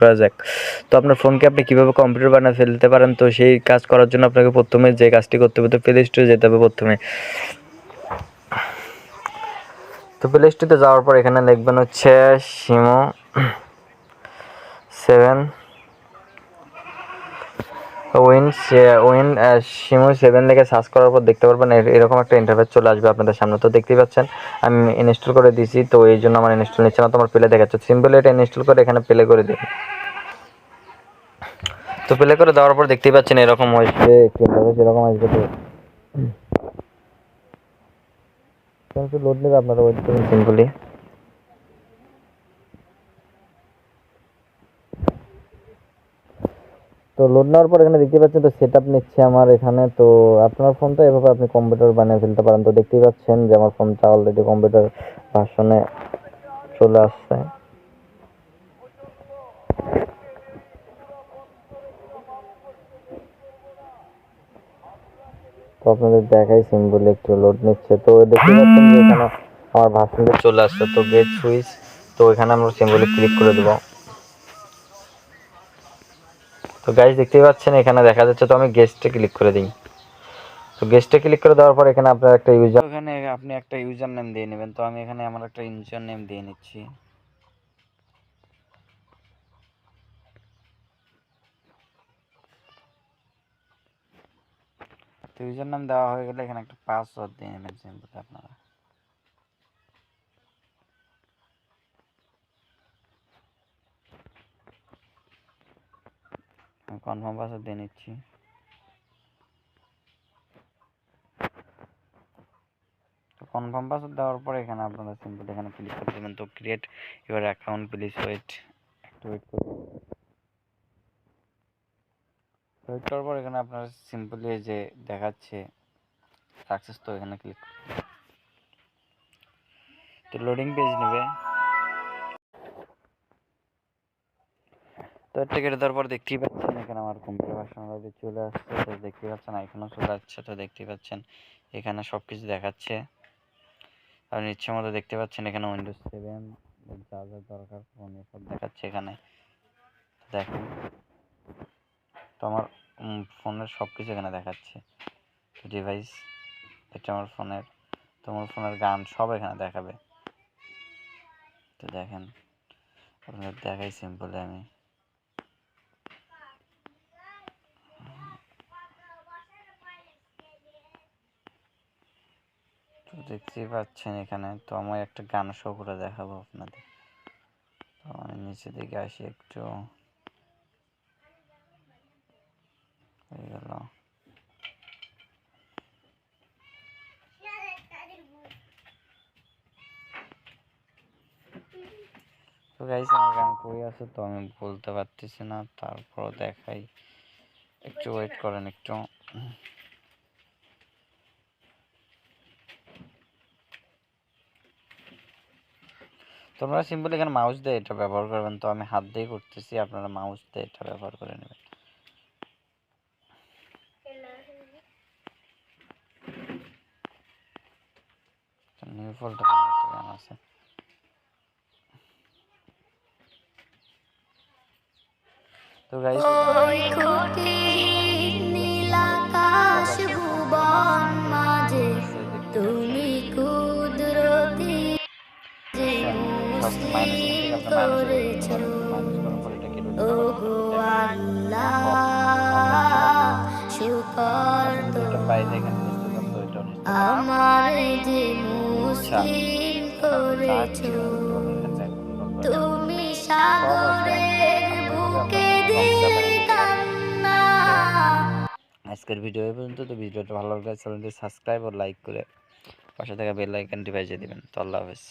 করা যাক। তো আপনার ফোনকে আপনি কীভাবে কম্পিউটার বানিয়ে ফেলতে পারেন, তো সেই কাজ করার জন্য আপনাকে প্রথমে যে কাজটি করতে হবে, তো প্লে স্টোরে যেতে হবে প্রথমে। তো প্লে স্টোরে যাওয়ার পর এখানে লিখবেন হচ্ছে শিমু 7 শিমু 7 লিখে সার্চ করার পর দেখতে পারবেন এরকম একটা ইন্টারফেস চলে আসবে আপনাদের সামনে। তো দেখতেই পাচ্ছেন আমি ইনস্টল করে দিয়েছি, তো এই জন্য আমার ইনস্টল নিচ্ছে না, তো আমার প্লে দেখাচ্ছে। সিম্পলি এটা ইনস্টল করে এখানে প্লে করে দিন। তো প্লে করে দেওয়ার পর দেখতেই পাচ্ছেন এরকম আসবে, একটু ইন্টারফেস এরকম আসবে। তো লোড নেবে, আপনারা ওয়েট করুন সিম্পলি। তো লোড নেওয়ার পর এখানে দেখতে পাচ্ছেন তো সেট আপ নিচ্ছে আমার এখানে। তো আপনার ফোনটা এভাবে আপনি কম্পিউটার বানিয়ে ফেলতে পারেন। তো দেখতেই পাচ্ছেন যে আমার ফোনটা অলরেডি কম্পিউটার ভার্সনে চলে আসছে। তো আপনাদের দেখাই সিম্পলি একটু লোড নিচ্ছে। তো দেখতে পাচ্ছেন যে এখানে আমার ভার্সনটা চলে আসছে। তো গেট সুইচ, তো এখানে আমরা সিম্পলি ক্লিক করে দেবো। তো গাইস দেখতেই পাচ্ছেন এখানে দেখা যাচ্ছে, তো আমি গেস্টে ক্লিক করে দিই। তো গেস্টে ক্লিক করে দেওয়ার পর এখানে আপনার একটা ইউজার, এখানে আপনি একটা ইউজার নেম দিয়ে নেবেন। তো আমি এখানে আমার একটা ইউজার নেম দিয়ে নিচ্ছি। তো ইউজার নাম দেওয়া হয়ে গেলে এখানে একটা পাসওয়ার্ড দিয়ে নেবেন সিম্পলি আপনারা। আমি কনফার্ম পাসওয়ার্ড দিয়ে নিচ্ছি। তো কনফার্ম পাসওয়ার্ড দেওয়ার পর এখানে আপনারা সিম্পলি এখানে ক্লিক করে দেবেন। তো create your account, please wait, একটু ওয়েট করুন। ওয়েট করার পর এখানে আপনারা সিম্পলি যে দেখাচ্ছে সাকসেস, তো এখানে ক্লিক করুন। তো লোডিং পেজ নেবে। তো এটা কেটে দেওয়ার পর দেখতেই পাচ্ছেন এখানে আমার কম্পিউটার ভার্সন অলরেডি চলে আসছে। তো দেখতেই পাচ্ছেন এখনও চলে আসছে। তো দেখতেই পাচ্ছেন এখানে সব কিছু দেখাচ্ছে। আপনি ইচ্ছে মতো দেখতে পাচ্ছেন এখানে উইন্ডোজ 7 যা যা দরকার ফোন সব দেখাচ্ছে এখানে। দেখেন তো আমার ফোনের সব কিছু এখানে দেখাচ্ছে। ডিভাইস, এটা আমার ফোনের, তো আমার ফোনের গান সব এখানে দেখাবে। তো দেখেন আপনাদের দেখাই সিম্পলি আমি। তো দেখতেই পাচ্ছেন এখানে, তো আমি একটা গান শো করে দেখাবো আপনাদের। তো আমি নিচের দিকে আসি একটু, হয়ে গেল। তো গাইস আমার গান কই আছে, তো আমি বলতে পারতেছি না, তারপর দেখাই, একটু ওয়েট করেন একটু। তোমরা সিম্পলি এখানে মাউস দিয়ে এটা ব্যবহার করবেন। তো আমি হাত দিয়ে করতেছি, আপনারা মাউস দিয়ে এটা ব্যবহার করে নেবেন। নিউ ফোল্ডার একটা গান আছে। তো গাইস নীল আকাশ ভুবন মাঝে তুমি কুদরতি যে মুসলিম করেছো ওগো আল্লাহ শুকর আমার যে মুসলিম করেছো তুমি সাগরের বুকে দিলে কান্না। আজকের ভিডিও এই পর্যন্ত। তো ভিডিওটা ভালো লাগলে চ্যানেলটি সাবস্ক্রাইব ও লাইক করে পাশে থাকা বেল আইকনটি বাজিয়ে দিবেন। তো আল্লাহ হাফেজ।